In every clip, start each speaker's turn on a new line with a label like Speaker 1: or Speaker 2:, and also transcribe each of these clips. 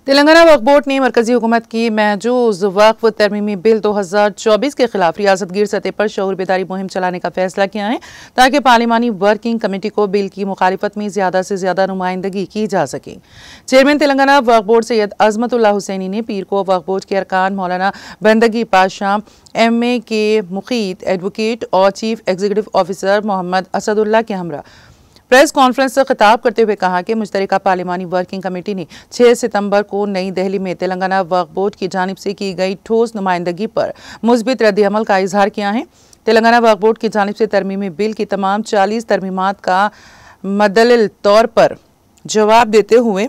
Speaker 1: तेलंगाना वक्फ board ने मरकजी हुकूमत की महजूज वक्फ तरमीमी बिल 2024 के खिलाफ रियासतगीर सतह पर शऊर बेदारी मुहिम चलाने का फैसला किया है ताकि पार्लिमानी वर्किंग कमेटी को बिल की मुखालिफत में ज्यादा से ज्यादा नुमाइंदगी की जा सके। चेयरमैन तेलंगाना वक्फ बोर्ड सैयद अजमतुल्लाह हुसैनी ने पीर को वक्फ बोर्ड के अरकान मौलाना बंदगी पाशा, MA के मुखीत, एडवोकेट और chief executive officer Mohammad Asadulla के हमरा प्रेस कॉन्फ्रेंस से खिताब करते हुए कहा कि मुश्तरका पार्लिमानी वर्किंग कमेटी ने 6 सितंबर को नई दिल्ली में तेलंगाना वक्फ बोर्ड की जानिब से की गई ठोस नुमाइंदगी पर मुस्बित रद्द-ए-अमल का इजहार किया है। तेलंगाना वक्फ बोर्ड की जानिब से तरमीमी बिल की तमाम 40 तरमीमात का मदलिल तौर पर जवाब देते हुए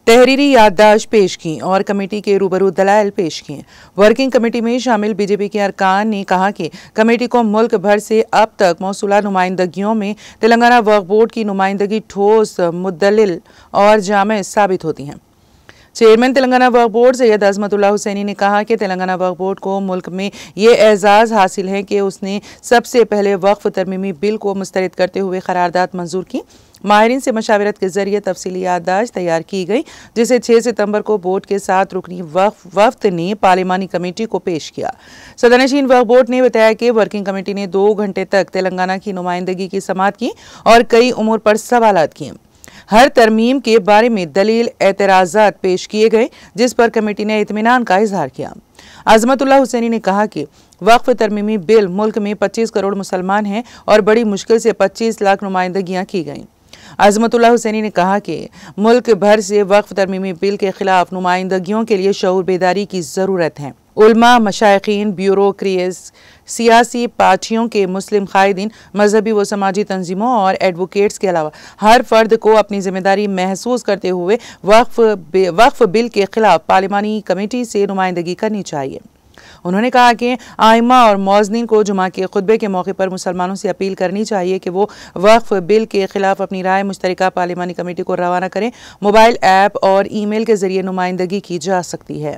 Speaker 1: तहरीरी याददाश्त पेश की और कमेटी के रूबरू दलाइल पेश किए। वर्किंग कमेटी में शामिल बीजेपी के अरकान ने कहा कि कमेटी को मुल्क भर से अब तक मौसूला नुमाइंदगियों में तेलंगाना वक्फ बोर्ड की नुमाइंदगी ठोस, मुद्दलिल और जामे साबित होती हैं। चेयरमैन तेलंगाना वक्फ बोर्ड सैयद अजमतुल्लाह हुसैनी ने कहा कि तेलंगाना वक्फ बोर्ड को मुल्क में ये एजाज़ हासिल है कि उसने सबसे पहले वक्फ तरमीमी बिल को मुस्तरद करते हुए करारदाद मंजूर की। माहिरीन से मशावरत के जरिए तफसीली याददाश्त तैयार की गई, जिसे 6 सितंबर को बोर्ड के 7 रुकनी वफ्द ने पार्लिमानी कमेटी को पेश किया। सदरनशीन वक्फ बोर्ड ने बताया कि वर्किंग कमेटी ने 2 घंटे तक तेलंगाना की नुमाइंदगी की समाअत की और कई उमूर पर सवालात किए। हर तरमीम के बारे में दलील एतराज़ात पेश किए गए, जिस पर कमेटी ने इत्मीनान का इजहार किया। अजमतुल्लाह हुसैनी ने कहा कि वक्फ तरमीमी बिल मुल्क में 25 करोड़ मुसलमान हैं और बड़ी मुश्किल से 25 लाख नुमाइंदगियां की गईं। अजमतुल्लाह हुसैनी ने कहा कि मुल्क भर से वक्फ तरमीमी बिल के खिलाफ नुमाइंदगियों के लिए शऊर बेदारी की ज़रूरत है। उलमा, मशाइखीन, ब्यूरोक्रेट्स, सियासी पार्टियों के मुस्लिम कायदीन, मजहबी व समाजी तंजीमों और एडवोकेट्स के अलावा हर फर्द को अपनी जिम्मेदारी महसूस करते हुए वक्फ बिल के खिलाफ पार्लिमानी कमेटी से नुमाइंदगी करनी चाहिए। उन्होंने कहा कि आइमा और मौज़नीन को जुमा के खुतबे के मौके पर मुसलमानों से अपील करनी चाहिए कि वो वक्फ बिल के खिलाफ अपनी राय मुश्तरका पार्लिमानी कमेटी को रवाना करें। मोबाइल ऐप और ईमेल के जरिए नुमाइंदगी की जा सकती है।